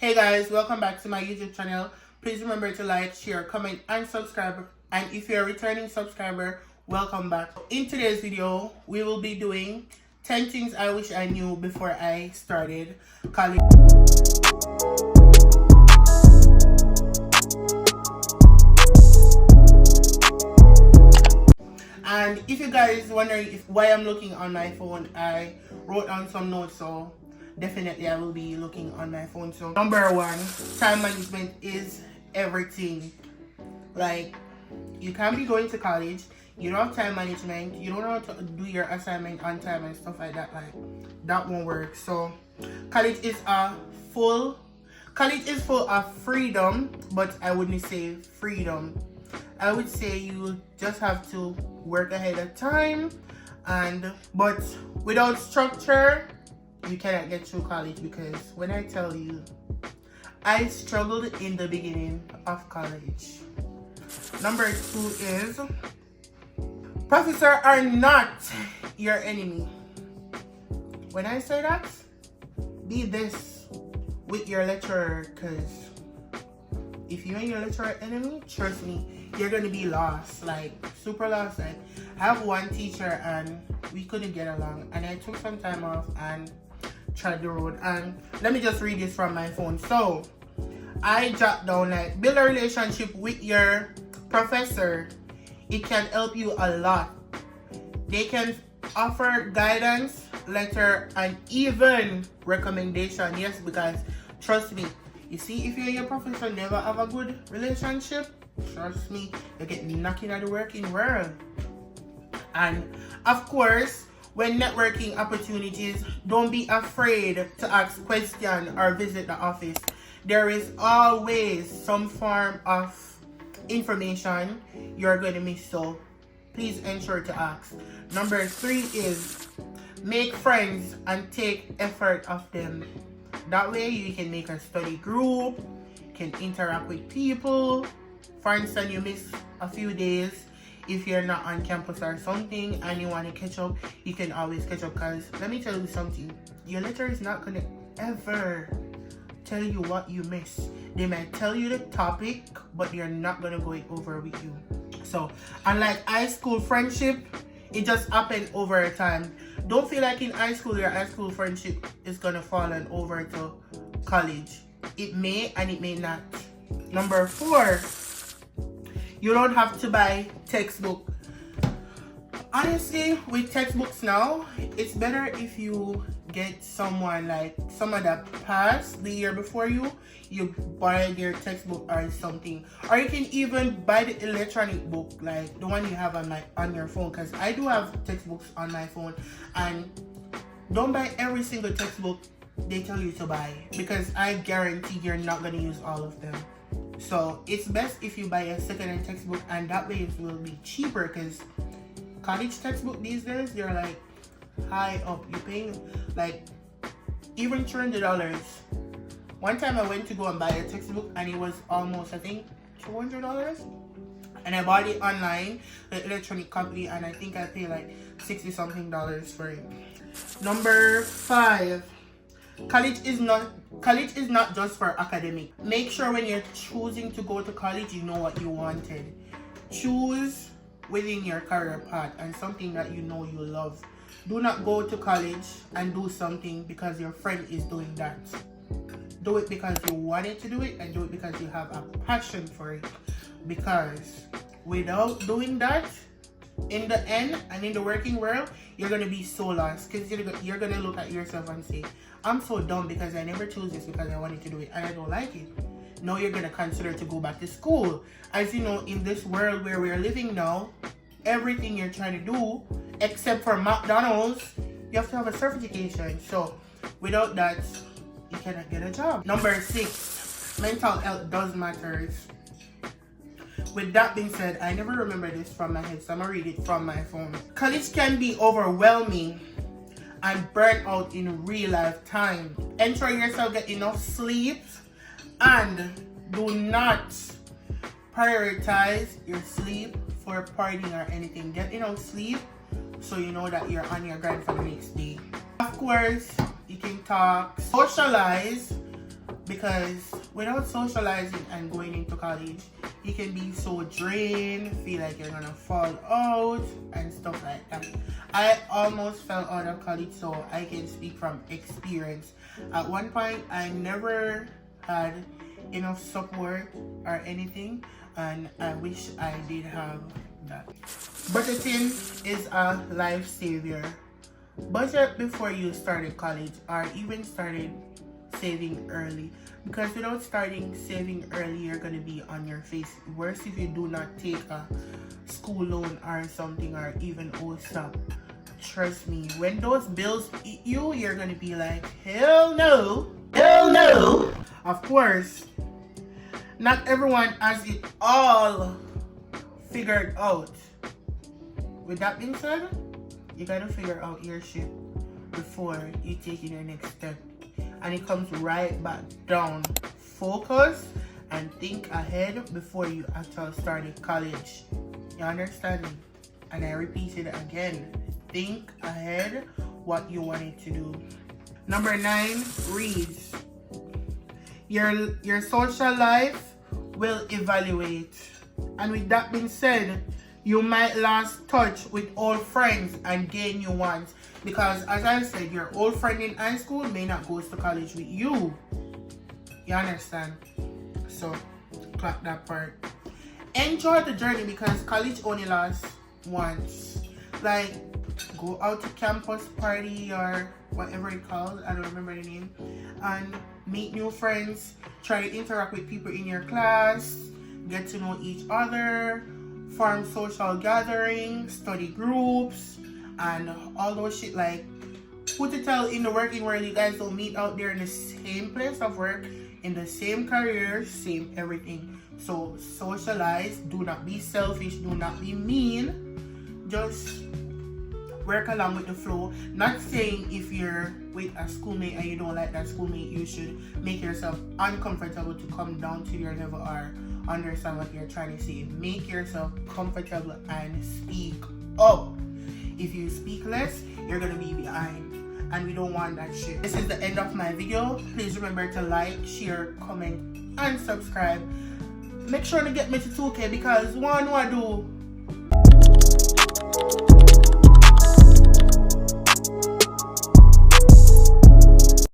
Hey guys, welcome back to my YouTube channel. Please remember to like, share, comment, and subscribe. And if you're a returning subscriber, welcome back. In today's video, we will be doing 10 things I wish I knew before I started college. And if you guys wondering why I'm looking on my phone, I wrote down some notes, so definitely I will be looking on my phone. So number one, time management is everything. Like, you can't be going to college, you don't have time management, you don't know how to do your assignment on time and stuff like that. Like, that won't work. So college is full of freedom, but I wouldn't say freedom. I would say you just have to work ahead of time, but without structure you cannot get through college. Because when I tell you, I struggled in the beginning of college. Number two is professors are not your enemy. When I say that, be this with your lecturer, because if you and your lecturer enemy, trust me, you're gonna be lost, like super lost. Like, I have one teacher and we couldn't get along, and I took some time off and tried the road. And let me just read this from my phone. So I jot down, like, build a relationship with your professor. It can help you a lot. They can offer guidance, letter, and even recommendation. Yes, because trust me, you see, if you and your professor never have a good relationship, trust me, you get knocking at the working world. And of course, when networking opportunities, don't be afraid to ask questions or visit the office. There is always some form of information you're going to miss, so please ensure to ask. Number three is make friends and take effort of them. That way you can make a study group, can interact with people. For instance, you miss a few days if you're not on campus or something and you want to catch up, you can always catch up. Because let me tell you something, your lecturer is not going to ever tell you what you miss. They might tell you the topic, but they're not going to go over with you. So unlike high school friendship, it just happened over time. Don't feel like in high school your high school friendship is going to fall on over to college. It may and it may not. Number four, you don't have to buy textbook. Honestly, with textbooks now, it's better if you get someone that passed the year before you buy their textbook or something. Or you can even buy the electronic book, like the one you have on your phone, because I do have textbooks on my phone. And don't buy every single textbook they tell you to buy, because I guarantee you're not going to use all of them. So it's best if you buy a second-hand textbook, and that way it will be cheaper, because college textbook these days, they're like high up. You're paying like even $200. One time I went to go and buy a textbook and it was almost, I think, $200. And I bought it online, the electronic copy, and I think I paid like $60-something for it. Number five, college is not just for academic. Make sure when you're choosing to go to college, you know what you wanted. Choose within your career path and something that you know you love. Do not go to college and do something because your friend is doing that. Do it because you wanted to do it, and do it because you have a passion for it. Because without doing that, in the end and in the working world, you're going to be so lost, because you're going to look at yourself and say, I'm so dumb because I never chose this because I wanted to do it and I don't like it. Now you're going to consider to go back to school. As you know, in this world where we're living now, everything you're trying to do, except for McDonald's, you have to have a certification. So without that, you cannot get a job. Number six, mental health does matter. With that being said, I never remember this from my head, so I'm gonna read it from my phone. College can be overwhelming and burn out in real life time. Ensure yourself get enough sleep, and do not prioritize your sleep for partying or anything. Get enough sleep so you know that you're on your grind for the next day. Of course, you can talk, socialize, because without socializing and going into college, you can be so drained, feel like you're gonna fall out and stuff like that. I almost fell out of college, so I can speak from experience. At one point, I never had enough support or anything, and I wish I did have that. Budgeting is a life savior. Budget before you started college or even started saving early, because without starting saving early, you're going to be on your face. Worse if you do not take a school loan or something, or even OSAP. Trust me, when those bills eat you, you're going to be like, hell no, hell no. Of course, not everyone has it all figured out. With that being said, you gotta figure out your shit before you take your next step. And it comes right back down. Focus and think ahead before you actually start college. You understand me? And I repeat it again. Think ahead what you wanted to do. Number 9, read. Your social life will evaluate. And with that being said, you might lose touch with old friends and gain new ones, because as I said, your old friend in high school may not go to college with you. You understand? So, clap that part. Enjoy the journey, because college only lasts once. Like, go out to campus party or whatever it's called, I don't remember the name, and meet new friends, try to interact with people in your class, get to know each other, form social gatherings, study groups, and all those shit. Like, who to tell in the working world you guys don't meet out there in the same place of work, in the same career, same everything. So socialize, do not be selfish, do not be mean, just work along with the flow. Not saying if you're with a schoolmate and you don't like that schoolmate, you should make yourself uncomfortable to come down to your level or understand what you're trying to say. Make yourself comfortable and speak up. If you speak less, you're gonna be behind, and we don't want that shit. This is the end of my video. Please remember to like, share, comment, and subscribe. Make sure to get me to 2K, because one I do.